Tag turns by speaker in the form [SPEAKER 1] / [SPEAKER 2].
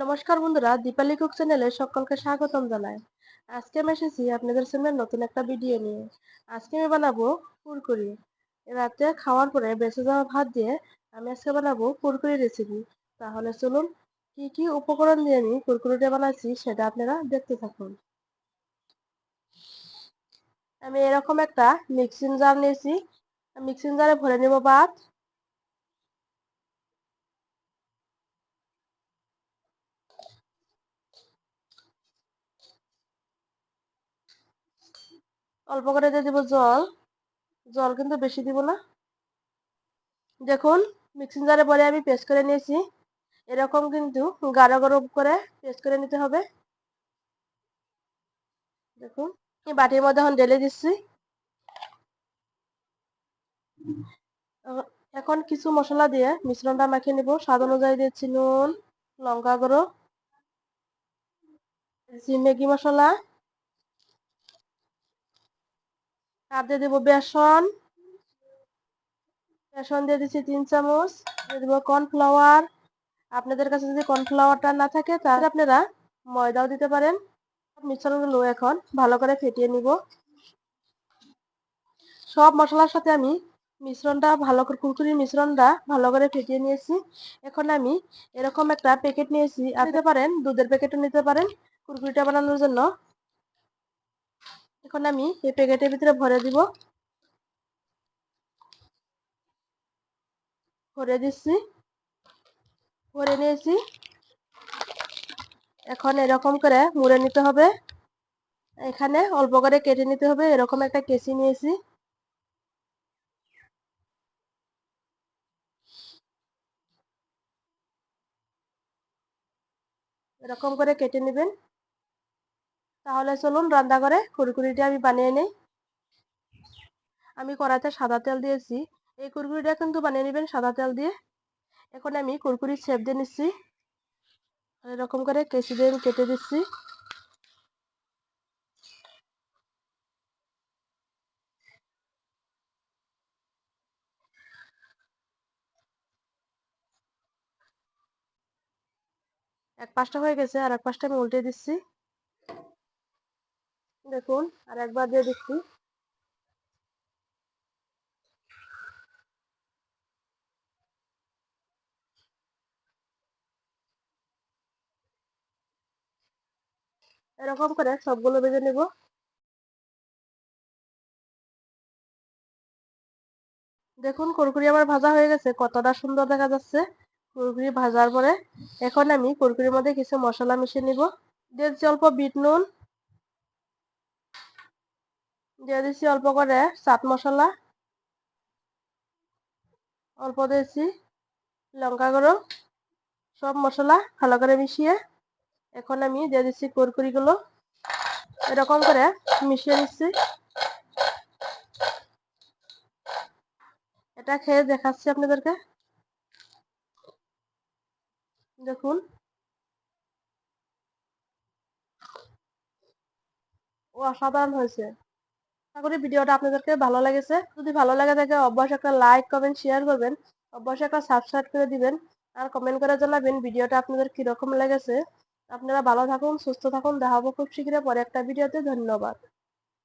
[SPEAKER 1] নমস্কার বন্ধুরা, দীপালি কুক চ্যানেলে সকলকে স্বাগতম জানাই। আজকে আমি এসেছি আপনাদের সামনে নতুন একটা ভিডিও নিয়ে। আজকে আমি বানাবো কুরকুরি। রাতে খাওয়ার পরে বেঁচে যাওয়া ভাত দিয়ে আমি আজকে বানাবো কুরকুরি রেসিপি। তাহলে চলুন, কি কি উপকরণ দিয়ে আমি কুরকুরিটা বানাচ্ছি সেটা আপনারা দেখতে থাকুন। আমি এরকম একটা মিক্সিং জার নিয়েছি। মিক্সিং জারে ভরে নেব ভাত। অল্প করে দিয়ে দিব জল। জল কিন্তু বেশি দিব না। দেখুন, মিক্সিং জারে ভরে আমি পেস্ট করে নিয়েছি। এরকম কিন্তু গাঢ় গাঢ় করে পেস্ট করে নিতে হবে। দেখুন, এই বাটির মধ্যে এখন ঢেলে দিচ্ছি। এখন কিছু মশলা দিয়ে মিশ্রণটা মাখিয়ে নিব। স্বাদ অনুযায়ী দিচ্ছি নুন, লঙ্কা গুঁড়ো, দিচ্ছি ম্যাগি মশলা, আর দিয়ে দেবো বেসন। বেসন দিয়ে দিচ্ছি 3 চামচ। দিয়ে দেবো কর্নফ্লাওয়ার। আপনাদের কাছে যদি কর্নফ্লাওয়ারটা না থাকে তাহলে আপনারা ময়দাও দিতে পারেন। মিশ্রণগুলো এখন ভালো করে ফেটিয়ে নিব। সব মশলার সাথে আমি কুরকুরির মিশ্রণটা ভালো করে ফেটিয়ে নিয়েছি। এখন আমি এরকম একটা প্যাকেট নিয়েছি, নিতে পারেন দুধের প্যাকেটও নিতে পারেন কুরকুরিটা বানানোর জন্য। এখন আমি এই প্যাকেটের ভিতরে ভরে দিচ্ছি। ভরে নিয়েছি। এখন এরকম করে মুড়ে নিতে হবে। এখানে অল্প করে কেটে নিতে হবে। এরকম একটা কেচি নিয়েছি। এরকম করে কেটে নেবেন। তাহলে চলুন রান্না করে কুরকুরিটা আমি বানিয়ে নেই। আমি কড়াইতে সাদা তেল দিয়েছি। এই কুরকুরিটা কিন্তু বানিয়ে নেবেন সাদা তেল দিয়ে। এখন আমি কুরকুরির শেপ দিয়ে নিচ্ছি। এরকম করে কেচি দিয়ে কেটে দিচ্ছি। এক পাশটা হয়ে গেছে, আর এক পাশটা আমি উল্টে দিচ্ছি। দেখুন, আর একবার দিয়ে দিচ্ছি। এরকম করে সবগুলো ভেজে নেব। দেখুন, কুরকুরি আমার ভাজা হয়ে গেছে, কতটা সুন্দর দেখা যাচ্ছে কুরকুরি ভাজার পরে। এখন আমি কুরকুরির মধ্যে কিছু মশলা মিশিয়ে নিব। দিয়ে দিচ্ছি অল্প বিট নুন। দিয়ে দিচ্ছি অল্প করে চাট মশলা। অল্প দিয়েছি লঙ্কা গুঁড়ো। সব মশলা ভালো করে মিশিয়ে এখন আমি দিয়ে দিচ্ছি কুরকুরিগুলো। এরকম করে মিশিয়ে নিচ্ছি। এটা খেয়ে দেখাচ্ছি আপনাদেরকে। দেখুন, অসাধারণ হয়েছে। আশা করি ভিডিওটা আপনাদেরকে ভালো লেগেছে। যদি ভালো লাগে থাকে অবশ্যই একটা লাইক, কমেন্ট, শেয়ার করবেন। অবশ্যই একটা সাবস্ক্রাইব করে দিবেন। আর কমেন্ট করে জানাবেন ভিডিওটা আপনাদের কিরকম লেগেছে। আপনারা ভালো থাকুন, সুস্থ থাকুন। দেখা হবে খুব শীঘ্রই পরে একটা ভিডিওতে। ধন্যবাদ।